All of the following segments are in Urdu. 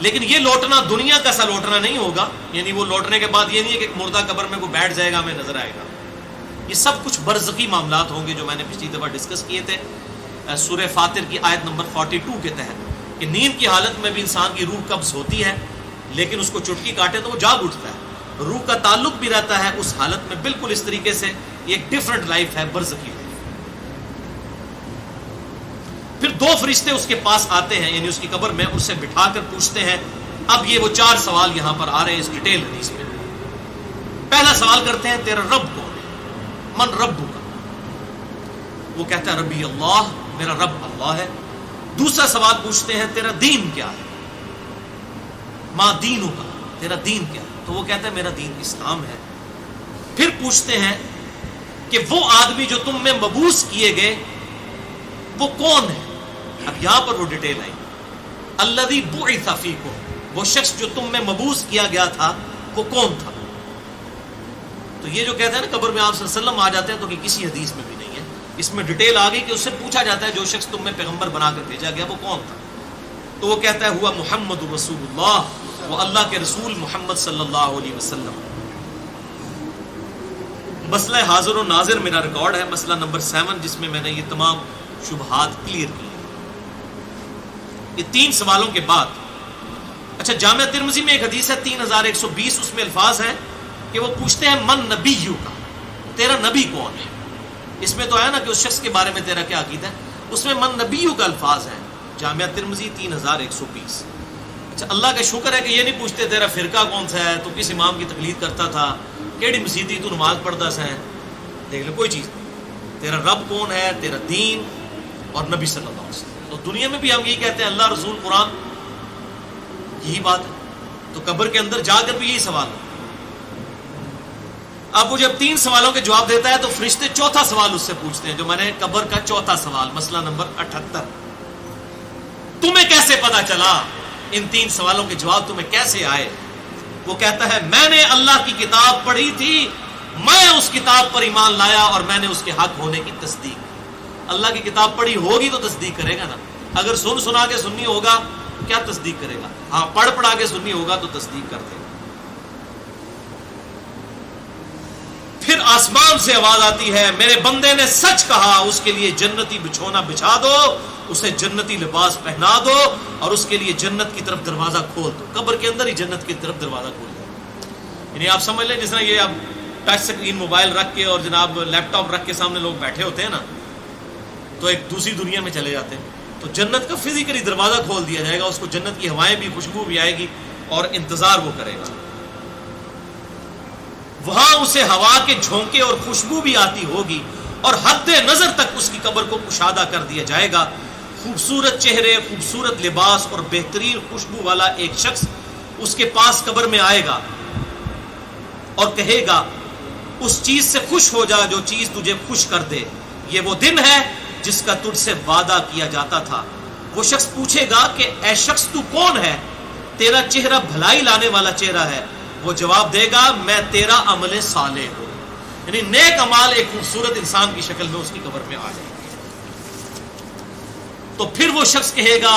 لیکن یہ لوٹنا دنیا کا سا لوٹنا نہیں ہوگا، یعنی وہ لوٹنے کے بعد یہ نہیں ہے کہ ایک مردہ قبر میں کوئی بیٹھ جائے گا ہمیں نظر آئے گا. یہ سب کچھ برزخی معاملات ہوں گے جو میں نے پچھلی دفعہ ڈسکس کیے تھے سورہ فاطر کی آیت نمبر 42 کے تحت، کہ نیند کی حالت میں بھی انسان کی روح قبض ہوتی ہے، لیکن اس کو چٹکی کاٹے تو وہ جاگ اٹھتا ہے، روح کا تعلق بھی رہتا ہے اس حالت میں بالکل اس طریقے سے. ایک ڈیفرنٹ لائف ہے، برزخی لائف. پھر 2 فرشتے اس کے پاس آتے ہیں، یعنی اس کی قبر میں، اسے بٹھا کر پوچھتے ہیں. اب یہ وہ 4 سوال یہاں پر آ رہے ہیں اس ڈیٹیل حدیث میں. پہلا سوال کرتے ہیں تیرا رب کون ہے؟ من رب کا؟ وہ کہتا ہے ربی اللہ، میرا رب اللہ ہے. دوسرا سوال پوچھتے ہیں تیرا دین کیا ہے؟ ما دینوں کا، تیرا دین کیا ہے؟ تو وہ کہتا ہے میرا دین اسلام ہے. پھر پوچھتے ہیں کہ وہ آدمی جو تم میں مبعوث کیے گئے وہ کون ہے؟ اب یہاں پر وہ ڈیٹیل آئی، الذی بعث فیکم، وہ شخص جو تم میں مبعوث کیا گیا تھا وہ کون تھا؟ تو یہ جو کہتے ہیں نا قبر میں آپ صلی اللہ علیہ وسلم آ جاتے ہیں، تو کہ کسی حدیث میں بھی نہیں ہے. اس میں ڈیٹیل آ گئی کہ اس سے پوچھا جاتا ہے جو شخص تم میں پیغمبر بنا کر بھیجا گیا وہ کون تھا؟ تو وہ کہتا ہے ہوا محمد رسول اللہ، وہ اللہ کے رسول محمد صلی اللہ علیہ وسلم. مسئلہ حاضر و ناظر میرا ریکارڈ ہے، مسئلہ نمبر 7، جس میں میں نے یہ تمام شبہات کلیئر کی. یہ 3 سوالوں کے بعد اچھا جامعہ ترمذی میں ایک حدیث ہے 3120، اس میں الفاظ ہیں کہ وہ پوچھتے ہیں من نبیو کا، تیرا نبی کون ہے؟ اس میں تو ہے نا کہ اس شخص کے بارے میں تیرا کیا عقیدہ ہے، اس میں من نبیو کا الفاظ ہے. جامعہ ترمذی 3120. اچھا اللہ کا شکر ہے کہ یہ نہیں پوچھتے تیرا فرقہ کون سا ہے، تو کس امام کی تقلید کرتا تھا، کیڑی مسیتی تو نماز پڑھتا سا ہے. دیکھ لے کوئی چیز نہیں، تیرا رب کون ہے، تیرا دین اور نبی صلی اللہ علیہ وسلم. تو دنیا میں بھی ہم یہی کہتے ہیں اللہ رسول قرآن، یہی بات ہے. تو قبر کے اندر جا کر بھی یہی سوال ہے. اب وہ جب 3 سوالوں کے جواب دیتا ہے تو فرشتے 4تھا سوال اس سے پوچھتے ہیں، جو میں نے قبر کا 4تھا سوال، مسئلہ نمبر 78، تمہیں کیسے پتا چلا، ان 3 سوالوں کے جواب تمہیں کیسے آئے؟ وہ کہتا ہے میں نے اللہ کی کتاب پڑھی تھی، میں اس کتاب پر ایمان لایا اور میں نے اس کے حق ہونے کی تصدیق. اللہ کی کتاب پڑھی ہوگی تو تصدیق کرے گا نا. اگر سنا کے سنی ہوگا کیا تصدیق کرے گا؟ ہاں پڑھا کے سنی ہوگا تو تصدیق کر دے گا. پھر آسمان سے آواز آتی ہے میرے بندے نے سچ کہا، اس کے لیے جنتی بچھونا بچھا دو، اسے جنتی لباس پہنا دو اور اس کے لیے جنت کی طرف دروازہ کھول دو. قبر کے اندر ہی جنت کی طرف دروازہ کھول دو. یعنی آپ سمجھ لیں جس طرح یہ اب ٹچ سکرین موبائل رکھ کے اور جناب لیپ ٹاپ رکھ کے سامنے لوگ بیٹھے ہوتے ہیں نا، تو ایک دوسری دنیا میں چلے جاتے ہیں. تو جنت کا فزیکلی دروازہ کھول دیا جائے گا، اس کو جنت کی ہوائیں بھی، خوشبو بھی آئے گی اور انتظار وہ کرے گا. وہاں اسے ہوا کے جھونکے اور خوشبو بھی آتی ہوگی اور حد نظر تک اس کی قبر کو کشادہ کر دیا جائے گا. خوبصورت چہرے، خوبصورت لباس اور بہترین خوشبو والا ایک شخص اس کے پاس قبر میں آئے گا اور کہے گا اس چیز سے خوش ہو جا جو چیز تجھے خوش کر دے، یہ وہ دن ہے جس کا تجھ سے وعدہ کیا جاتا تھا. وہ شخص پوچھے گا کہ اے شخص تو کون ہے، تیرا چہرہ بھلائی لانے والا چہرہ ہے. وہ جواب دے گا میں تیرا عمل صالح ہوں، یعنی نیک عمال ایک خوبصورت انسان کی شکل میں اس کی قبر میں آ جائے گی. تو پھر وہ شخص کہے گا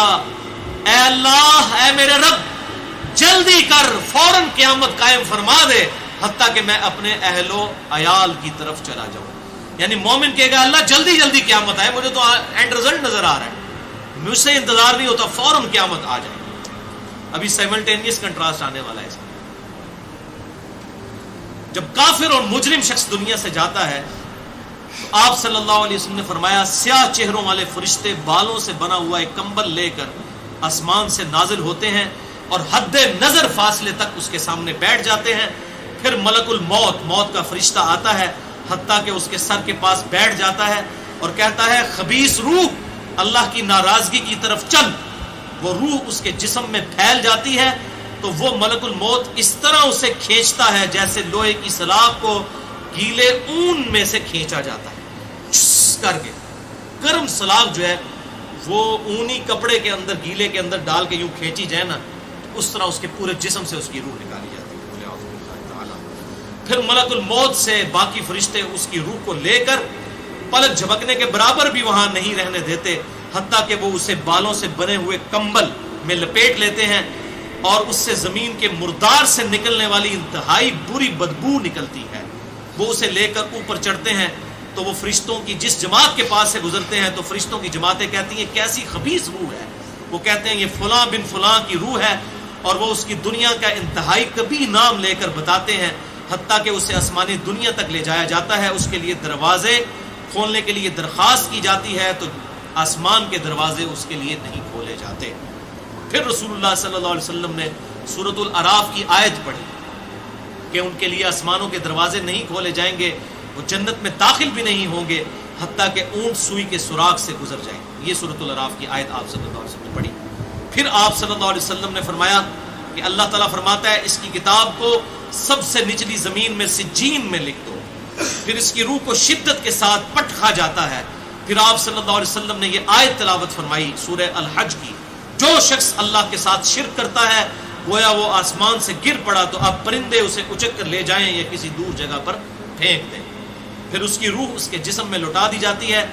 اے اللہ، اے میرے رب، جلدی کر، فوراً قیامت قائم فرما دے حتیٰ کہ میں اپنے اہل و عیال کی طرف چلا جاؤں. یعنی مومن کہے گا اللہ جلدی جلدی قیامت آئے، مجھے تو اینڈ رزلٹ نظر آ رہا ہے، مجھ سے انتظار نہیں ہوتا، فوراً قیامت آ جائے. ابھی سائملٹینیس کنٹراسٹ آنے والا ہے اس میں. جب کافر اور مجرم شخص دنیا سے جاتا ہے تو آپ صلی اللہ علیہ وسلم نے فرمایا سیاہ چہروں والے فرشتے بالوں سے بنا ہوا ایک کمبل لے کر آسمان سے نازل ہوتے ہیں اور حد نظر فاصلے تک اس کے سامنے بیٹھ جاتے ہیں. پھر ملک الموت، موت کا فرشتہ آتا ہے حتیٰ کہ اس کے سر کے پاس بیٹھ جاتا ہے اور کہتا ہے خبیث روح، اللہ کی ناراضگی کی طرف چل. وہ روح اس کے جسم میں پھیل جاتی ہے تو وہ ملک الموت اس طرح اسے کھینچتا ہے جیسے لوہے کی سلاخ کو گیلے اون میں سے کھینچا جاتا ہے، چس کر کے. گرم سلاخ جو ہے وہ اونی کپڑے کے اندر، گیلے کے اندر ڈال کے یوں کھینچی جائے نا، اس طرح اس کے پورے جسم سے اس کی روح نکالی جاتی ہے. پھر ملک الموت سے باقی فرشتے اس کی روح کو لے کر پلک جھپکنے کے برابر بھی وہاں نہیں رہنے دیتے حتیٰ کہ وہ اسے بالوں سے بنے ہوئے کمبل میں لپیٹ لیتے ہیں. اور اس سے زمین کے مردار سے نکلنے والی انتہائی بری بدبو نکلتی ہے. وہ اسے لے کر اوپر چڑھتے ہیں تو وہ فرشتوں کی جس جماعت کے پاس سے گزرتے ہیں تو فرشتوں کی جماعتیں کہتی ہیں کیسی خبیث روح ہے. وہ کہتے ہیں یہ فلاں بن فلاں کی روح ہے، اور وہ اس کی دنیا کا انتہائی کبھی نام لے کر بتاتے ہیں، حتیٰ کہ اسے آسمانی دنیا تک لے جایا جاتا ہے. اس کے لیے دروازے کھولنے کے لیے درخواست کی جاتی ہے تو آسمان کے دروازے اس کے لیے نہیں کھولے جاتے. پھر رسول اللہ صلی اللہ علیہ وسلم نے سورۃ الاعراف کی آیت پڑھی کہ ان کے لیے آسمانوں کے دروازے نہیں کھولے جائیں گے، وہ جنت میں داخل بھی نہیں ہوں گے حتیٰ کہ اونٹ سوئی کے سوراخ سے گزر جائیں. یہ سورۃ الاعراف کی آیت آپ صلی اللہ علیہ وسلم نے پڑھی. پھر آپ صلی اللہ علیہ وسلم نے فرمایا کہ اللہ تعالیٰ فرماتا ہے اس کی کتاب کو سب سے نچلی زمین میں سجین میں لکھ دو. پھر اس کی روح کو شدت کے ساتھ پٹ کھا جاتا ہے. پھر آپ صلی اللہ علیہ وسلم نے یہ آیت تلاوت فرمائی سورہ الحج کی، جو شخص اللہ کے ساتھ شرک کرتا ہے گویا وہ آسمان سے گر پڑا تو اب پرندے اسے اچک کر لے جائیں یا کسی دور جگہ پر پھینک دیں. پھر اس کی روح اس کے جسم میں لوٹا دی جاتی ہے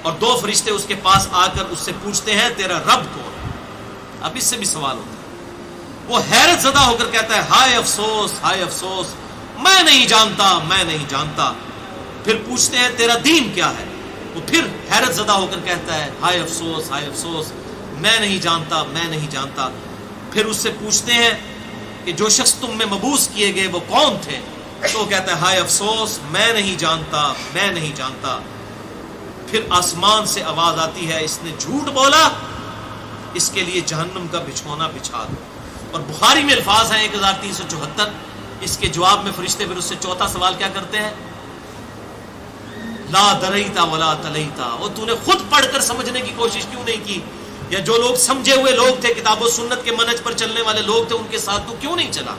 اور دو فرشتے اس کے پاس آ کر اس سے پوچھتے ہیں تیرا رب کون؟ اب اس سے بھی سوال ہوتا ہے. وہ حیرت زدہ ہو کر کہتا ہے ہائے افسوس ہائے افسوس، میں نہیں جانتا میں نہیں جانتا. پھر پوچھتے ہیں تیرا دین کیا ہے؟ وہ پھر حیرت زدہ ہو کر کہتا ہے ہائے افسوس میں نہیں جانتا میں نہیں جانتا. پھر اس سے پوچھتے ہیں کہ جو شخص تم میں مبعوث کیے گئے وہ کون تھے؟ تو وہ کہتا ہے ہائے افسوس میں نہیں جانتا میں نہیں جانتا. پھر آسمان سے آواز آتی ہے اس نے جھوٹ بولا، اس کے لیے جہنم کا بچھونا بچھا دو. اور بخاری میں الفاظ ہیں 1374. اس کے جواب میں فرشتے پھر اس سے چوتھا سوال کیا کرتے ہیں؟ لا دریتا ولا تلیتا، اور تو نے خود پڑھ کر سمجھنے کی کوشش کیوں نہیں کی؟ یا جو لوگ سمجھے ہوئے لوگ تھے، کتاب و سنت کے منہج پر چلنے والے لوگ تھے، ان کے ساتھ تو کیوں نہیں چلا؟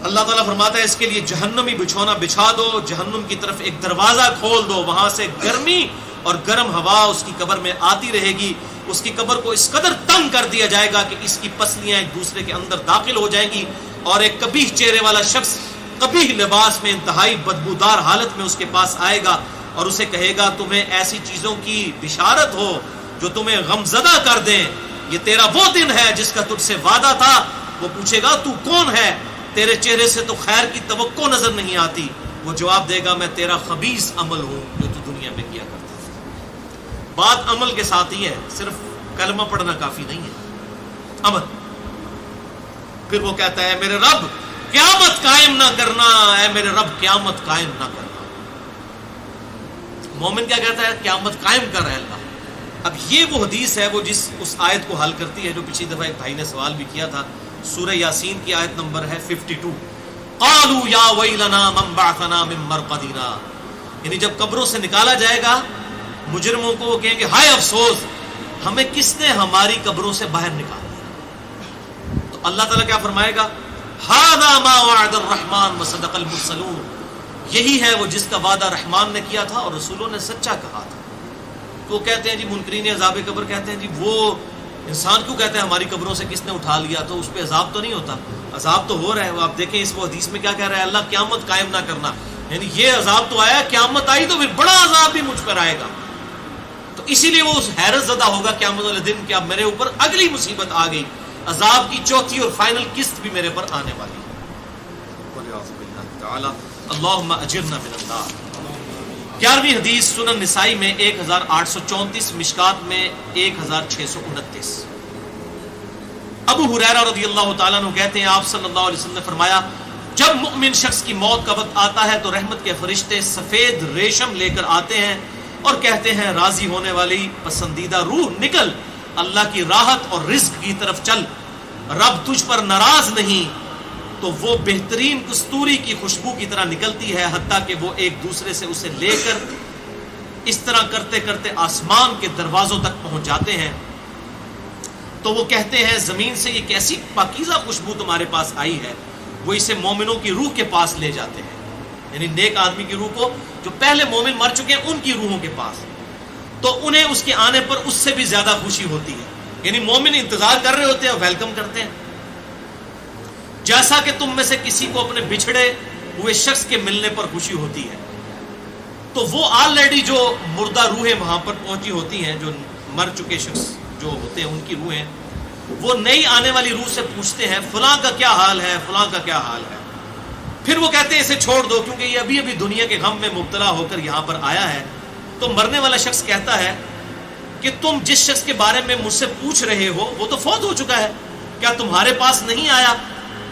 اللہ تعالیٰ فرماتا ہے اس کے لیے جہنمی بچھونا بچھا دو، جہنم کی طرف ایک دروازہ کھول دو، وہاں سے گرمی اور گرم ہوا اس کی قبر میں آتی رہے گی. اس کی قبر کو اس قدر تنگ کر دیا جائے گا کہ اس کی پسلیاں ایک دوسرے کے اندر داخل ہو جائیں گی، اور ایک قبیح چہرے والا شخص قبیح لباس میں انتہائی بدبودار حالت میں اس کے پاس آئے گا اور اسے کہے گا تمہیں ایسی چیزوں کی بشارت ہو جو تمہیں غمزدہ کر دیں، یہ تیرا وہ دن ہے جس کا تجھ سے وعدہ تھا. وہ پوچھے گا تو کون ہے؟ تیرے چہرے سے تو خیر کی توقع نظر نہیں آتی. وہ جواب دے گا میں تیرا خبیث عمل ہوں جو تو دنیا میں کیا کرتا تھا. بات عمل کے ساتھ ہی ہے، صرف کلمہ پڑھنا کافی نہیں ہے، عمل. پھر وہ کہتا ہے میرے رب قیامت قائم نہ کرنا، اے میرے رب قیامت قائم نہ کرنا. مومن کیا کہتا ہے؟ قیامت قائم کر رہے اللہ. اب یہ وہ حدیث ہے وہ جس اس آیت کو حل کرتی ہے جو پچھلی دفعہ ایک بھائی نے سوال بھی کیا تھا. سورہ یاسین کی آیت نمبر ہے 52. قالوا یا ویلنا من بعثنا من مرقدنا، یعنی جب قبروں سے نکالا جائے گا مجرموں کو، وہ کہیں گے ہائے افسوس ہمیں کس نے ہماری قبروں سے باہر نکال دیا. تو اللہ تعالیٰ کیا فرمائے گا؟ ھذا ما وعد الرحمن وصدق المرسلون، یہی ہے وہ جس کا وعدہ رحمان نے کیا تھا اور رسولوں نے سچا کہا تھا. تو وہ کہتے ہیں جی منکرین عذاب قبر کہتے ہیں جی وہ انسان کیوں کہتے ہیں ہماری قبروں سے کس نے اٹھا لیا، تو اس پہ عذاب تو نہیں ہوتا؟ عذاب تو ہو رہا ہے. وہ آپ دیکھیں اس وہ حدیث میں کیا کہہ رہا ہے، اللہ قیامت قائم نہ کرنا، یعنی یہ عذاب تو آیا، قیامت آئی تو پھر بڑا عذاب بھی مجھ پر آئے گا. تو اسی لیے وہ اس حیرت زدہ ہوگا قیامت والے دن کہ اب میرے اوپر اگلی مصیبت آ گئی، عذاب کی چوتھی اور فائنل قسط بھی میرے پر آنے والی ہے. اللہم اجرنا من النار. 11ویں حدیث سنن نسائی میں 1834، مشکات میں 1629. ابو ہریرہ رضی اللہ تعالیٰ عنہ کہتے ہیں آپ صلی اللہ علیہ وسلم نے فرمایا جب مؤمن شخص کی موت کا وقت آتا ہے تو رحمت کے فرشتے سفید ریشم لے کر آتے ہیں اور کہتے ہیں راضی ہونے والی پسندیدہ روح نکل، اللہ کی راحت اور رزق کی طرف چل، رب تجھ پر ناراض نہیں. تو وہ بہترین کستوری کی خوشبو کی طرح نکلتی ہے، حتیٰ کہ وہ ایک دوسرے سے اسے لے کر اس طرح کرتے کرتے آسمان کے دروازوں تک پہنچ جاتے ہیں. تو وہ کہتے ہیں زمین سے یہ کیسی پاکیزہ خوشبو تمہارے پاس آئی ہے. وہ اسے مومنوں کی روح کے پاس لے جاتے ہیں، یعنی نیک آدمی کی روح کو، جو پہلے مومن مر چکے ہیں ان کی روحوں کے پاس. تو انہیں اس کے آنے پر اس سے بھی زیادہ خوشی ہوتی ہے، یعنی مومن انتظار کر رہے ہوتے ہیں اور ویلکم کرتے ہیں. جیسا کہ تم میں سے کسی کو اپنے بچھڑے ہوئے شخص کے ملنے پر خوشی ہوتی ہے. تو وہ آلریڈی جو مردہ روحیں وہاں پر پہنچی ہوتی ہیں، جو مر چکے شخص جو ہوتے ہیں ان کی روحیں, وہ نئی آنے والی روح سے پوچھتے ہیں فلاں کا کیا حال ہے, فلاں کا کیا حال ہے. پھر وہ کہتے ہیں اسے چھوڑ دو کیونکہ یہ ابھی ابھی دنیا کے غم میں مبتلا ہو کر یہاں پر آیا ہے. تو مرنے والا شخص کہتا ہے کہ تم جس شخص کے بارے میں مجھ سے پوچھ رہے ہو وہ تو فوت ہو چکا ہے, کیا تمہارے پاس نہیں آیا؟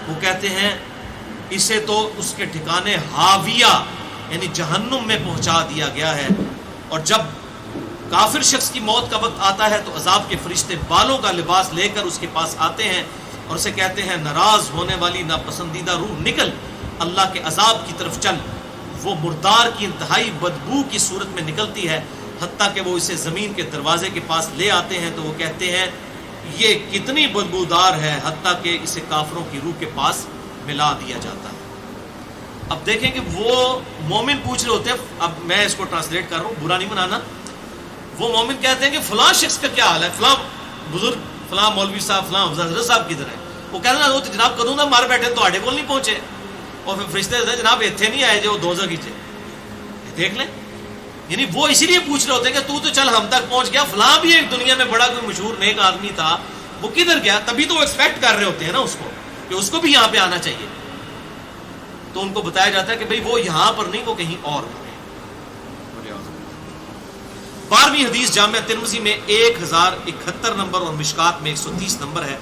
وہ کہتے ہیں اسے تو اس کے ٹھکانے ہاویہ یعنی جہنم میں پہنچا دیا گیا ہے. اور جب کافر شخص کی موت کا وقت آتا ہے تو عذاب کے فرشتے بالوں کا لباس لے کر اس کے پاس آتے ہیں اور اسے کہتے ہیں ناراض ہونے والی ناپسندیدہ روح نکل, اللہ کے عذاب کی طرف چل. وہ مردار کی انتہائی بدبو کی صورت میں نکلتی ہے, حتیٰ کہ وہ اسے زمین کے دروازے کے پاس لے آتے ہیں تو وہ کہتے ہیں یہ کتنی بدبودار ہے, حتیٰ کہ اسے کافروں کی روح کے پاس ملا دیا جاتا ہے. اب دیکھیں کہ وہ مومن پوچھ رہے ہوتے ہیں, اب میں اس کو ٹرانسلیٹ کر رہا ہوں, برا نہیں منانا. وہ مومن کہتے ہیں کہ فلاں شخص کا کیا حال ہے, فلاں بزرگ, فلاں مولوی صاحب, فلاں حضرت صاحب کدھر ہے؟ وہ کہتے ہیں وہ تو جناب کدوں نہ مار بیٹھے تو آڈے کول نہیں پہنچے. اور پھر فرشتے کہتے ہیں جناب اتنے نہیں آئے جو دوزخ ہی تھے, دیکھ لیں. یعنی وہ اسی لیے پوچھ رہے ہوتے ہیں کہ تو چل ہم تک پہنچ گیا, فلاں بھی ایک دنیا میں بڑا کوئی مشہور نیک آدمی تھا, وہ کدھر گیا؟ تبھی تو وہ ایکسپیکٹ کر رہے ہوتے ہیں نا اس کو کہ اس کو بھی یہاں پہ آنا چاہیے. تو ان کو بتایا جاتا ہے کہ بھئی وہ یہاں پر نہیں, وہ کہیں اور پر ہے. 12ویں حدیث جامعہ ترمذی میں 1071 نمبر اور مشکات میں 130 نمبر ہے.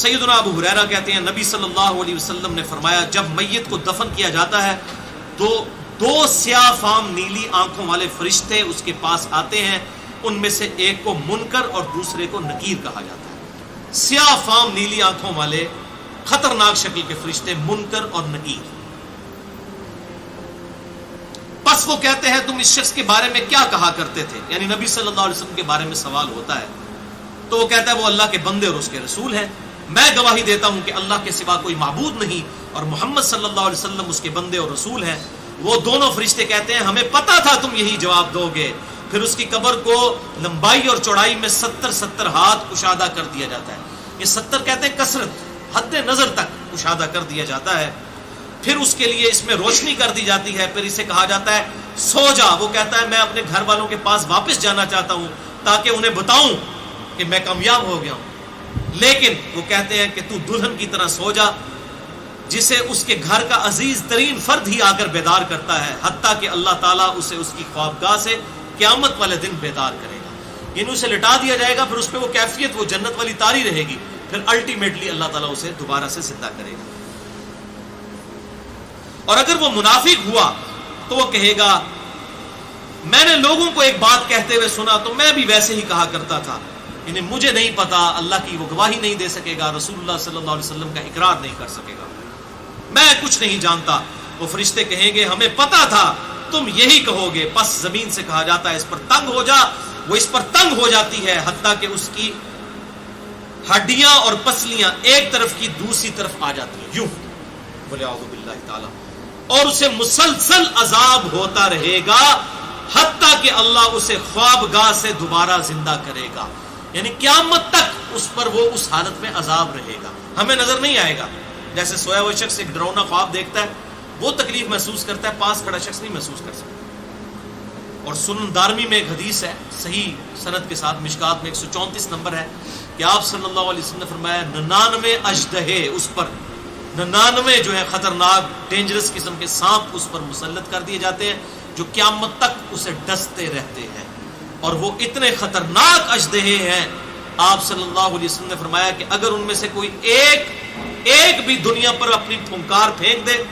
سیدنا ابو ہریرہ کہتے ہیں نبی صلی اللہ علیہ وسلم نے فرمایا جب میت کو دفن کیا جاتا ہے تو 2 سیاہ فام نیلی آنکھوں والے فرشتے اس کے پاس آتے ہیں, ان میں سے ایک کو منکر اور دوسرے کو نکیر کہا جاتا ہے. سیاہ فام نیلی آنکھوں والے خطرناک شکل کے فرشتے منکر اور نکیر. بس وہ کہتے ہیں تم اس شخص کے بارے میں کیا کہا کرتے تھے, یعنی نبی صلی اللہ علیہ وسلم کے بارے میں سوال ہوتا ہے. تو وہ کہتا ہے وہ اللہ کے بندے اور اس کے رسول ہیں, میں گواہی دیتا ہوں کہ اللہ کے سوا کوئی معبود نہیں اور محمد صلی اللہ علیہ وسلم اس کے بندے اور رسول ہیں. وہ دونوں فرشتے کہتے ہیں ہمیں پتا تھا تم یہی جواب دو گے. پھر اس کی قبر کو لمبائی اور چوڑائی میں 70 ہاتھ کشادہ کر دیا جاتا ہے. یہ 70 کہتے ہیں کثرت, حد نظر تک کشادہ کر دیا جاتا ہے. پھر اس کے لیے اس میں روشنی کر دی جاتی ہے. پھر اسے کہا جاتا ہے سو جا. وہ کہتا ہے میں اپنے گھر والوں کے پاس واپس جانا چاہتا ہوں تاکہ انہیں بتاؤں کہ میں کامیاب ہو گیا ہوں. لیکن وہ کہتے ہیں کہ تو دلہن کی طرح سو جا جسے اس کے گھر کا عزیز ترین فرد ہی آ کر بیدار کرتا ہے, حتیٰ کہ اللہ تعالیٰ اسے اس کی خوابگاہ سے قیامت والے دن بیدار کرے گا. یعنی اسے لٹا دیا جائے گا, پھر اس پہ وہ کیفیت وہ جنت والی تاری رہے گی, پھر الٹیمیٹلی اللہ تعالیٰ اسے دوبارہ سے زندہ کرے گا. اور اگر وہ منافق ہوا تو وہ کہے گا میں نے لوگوں کو ایک بات کہتے ہوئے سنا تو میں بھی ویسے ہی کہا کرتا تھا, یعنی مجھے نہیں پتا, اللہ کی وہ گواہی نہیں دے سکے گا, رسول اللہ صلی اللہ علیہ وسلم کا اقرار نہیں کر سکے گا, میں کچھ نہیں جانتا. وہ فرشتے کہیں گے ہمیں پتا تھا تم یہی کہو گے. پس زمین سے کہا جاتا ہے اس پر تنگ ہو جا. وہ اس پر تنگ ہو جاتی ہے حتیٰ کہ اس کی ہڈیاں اور پسلیاں ایک طرف کی دوسری طرف آ جاتی ہیں, یوں بولے اعوذ باللہ تعالی. اور اسے مسلسل عذاب ہوتا رہے گا حتیٰ کہ اللہ اسے خوابگاہ سے دوبارہ زندہ کرے گا. یعنی قیامت تک اس پر وہ اس حالت میں عذاب رہے گا, ہمیں نظر نہیں آئے گا. جیسے سویا ہوا شخص ایک ڈراؤنا خواب دیکھتا ہے وہ تکلیف محسوس کرتا ہے, پاس کھڑا شخص نہیں محسوس کر سکتا. اور سنن دارمی میں ایک حدیث ہے صحیح سند کے ساتھ, مشکات میں 134 نمبر ہے کہ آپ صلی اللہ علیہ وسلم نے فرمایا 99 اژدہے اس پر, 99 جو ہے خطرناک ڈینجرس قسم کے سانپ اس پر مسلط کر دیے جاتے ہیں جو قیامت تک اسے ڈستے رہتے ہیں. اور وہ اتنے خطرناک اژدہے ہیں, آپ صلی اللہ علیہ وسلم نے فرمایا کہ اگر ان میں سے کوئی ایک بھی دنیا پر اپنی پھنکار پھینک دے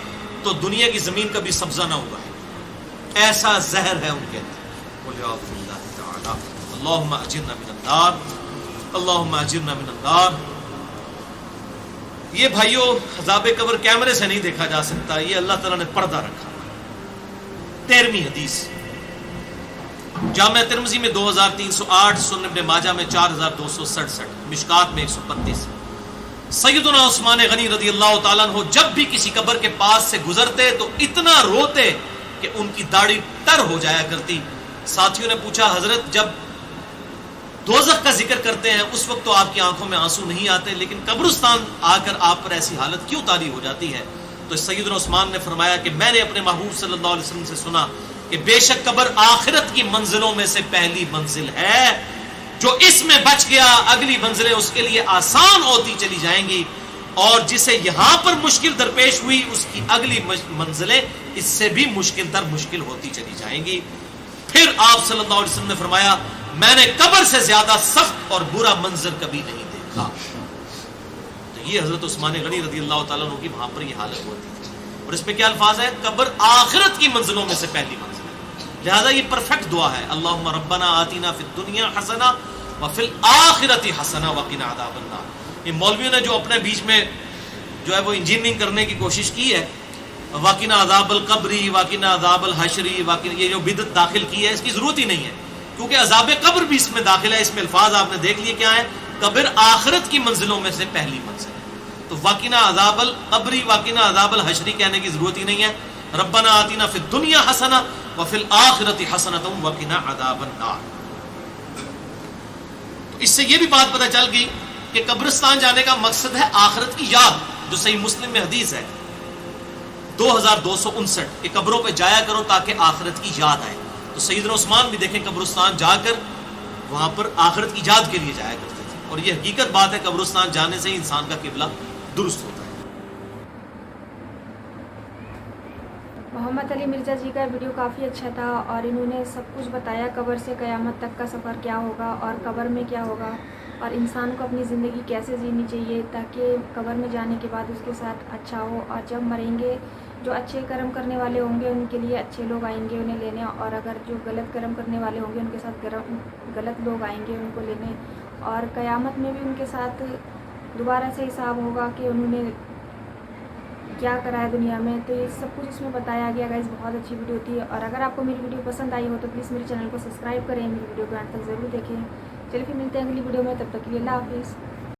تو دنیا کی زمین کا بھی سبزہ نہ ہوا ہے, ایسا زہر ہے ان کے اندر. اللہم اجرنا من النار, اللہم اجرنا من النار. یہ بھائیو عذاب قبر کیمرے سے نہیں دیکھا جا سکتا, یہ اللہ تعالیٰ نے پردہ رکھا. 13ویں حدیث جامعہ ترمذی میں 2308, سنن ابن ماجہ میں 4267, مشکات میں 135. سیدنا عثمان غنی رضی اللہ تعالیٰ عنہ جب بھی کسی قبر کے پاس سے گزرتے تو اتنا روتے کہ ان کی داڑھی تر ہو جایا کرتی. ساتھیوں نے پوچھا حضرت جب دوزخ کا ذکر کرتے ہیں اس وقت تو آپ کی آنکھوں میں آنسو نہیں آتے, لیکن قبرستان آ کر آپ پر ایسی حالت کیوں طاری ہو جاتی ہے؟ تو سیدنا عثمان نے فرمایا کہ میں نے اپنے محبوب صلی اللہ علیہ وسلم سے سنا کہ بے شک قبر آخرت کی منزلوں میں سے پہلی منزل ہے, جو اس میں بچ گیا اگلی منزلیں اس کے لیے آسان ہوتی چلی جائیں گی، اور جسے یہاں پر مشکل درپیش ہوئی اس کی اگلی منزلیں اس سے بھی مشکل تر مشکل ہوتی چلی جائیں گی۔ پھر آپ صلی اللہ علیہ وسلم نے فرمایا میں نے قبر سے زیادہ سخت اور برا منظر کبھی نہیں دیکھا۔ تو یہ حضرت عثمان غنی رضی اللہ تعالیٰ عنہ کی وہاں پر یہ حالت ہوتی تھی، اور اس میں کیا الفاظ ہے؟ قبر آخرت کی منزلوں میں سے پہلی منزل ہے، لہذا یہ پرفیکٹ دعا ہے، اللہم ربنا آتینا فی الدنیا حسنہ وفی الآخرۃ حسنہ وقنا عذاب النار۔ یہ مولویوں نے جو اپنے بیچ میں جو ہے وہ انجینئرنگ کرنے کی کوشش کی ہے، واقعنا عذاب القبری، واقعنا عذاب الحشری، یہ جو بدعت داخل کی ہے اس کی ضرورت ہی نہیں ہے، کیونکہ عذاب قبر بھی اس میں داخل ہے۔ اس میں الفاظ آپ نے دیکھ لیے کیا ہے، قبر آخرت کی منزلوں میں سے پہلی منزل ہے، تو واقعنا عذاب القبری، واقعنا عذاب الحشری کہنے کی ضرورت ہی نہیں ہے۔ ربنا آتینا فی الدنیا حسنہ وفی الآخرۃ حسنۃ وقنا عذاب النار۔ تو اس سے یہ بھی بات پتہ چل گئی کہ قبرستان جانے کا مقصد ہے آخرت کی یاد، جو صحیح مسلم میں حدیث ہے 2259 کہ قبروں پہ جایا کرو تاکہ آخرت کی یاد آئے۔ تو سیدنا عثمان بھی دیکھیں قبرستان جا کر وہاں پر آخرت کی یاد کے لیے جایا کرتے تھے، اور یہ حقیقت بات ہے، قبرستان جانے سے ہی انسان کا قبلہ درست ہوتا ہے۔ محمد علی مرزا جی کا ویڈیو کافی اچھا تھا، اور انہوں نے سب کچھ بتایا، قبر سے قیامت تک کا سفر کیا ہوگا اور قبر میں کیا ہوگا، اور انسان کو اپنی زندگی کیسے جینی چاہیے تاکہ قبر میں جانے کے بعد اس کے ساتھ اچھا ہو، اور جب مریں گے جو اچھے کرم کرنے والے ہوں گے ان کے لیے اچھے لوگ آئیں گے انہیں لینے، اور اگر جو غلط کرم کرنے والے ہوں گے ان کے ساتھ غلط لوگ آئیں گے ان کو لینے، اور قیامت میں بھی ان کے ساتھ دوبارہ سے حساب ہوگا کہ انہوں نے کیا کرا ہے دنیا میں۔ تو یہ سب کچھ اس میں بتایا گیا گائز، بہت اچھی ویڈیو تھی، اور اگر آپ کو میری ویڈیو پسند آئی ہو تو پلیز میرے چینل کو سبسکرائب کریں، میری ویڈیو کو اینڈ تک ضرور دیکھیں۔ چلیے پھر ملتے ہیں اگلی ویڈیو میں، تب تک کے لیے اللہ حافظ۔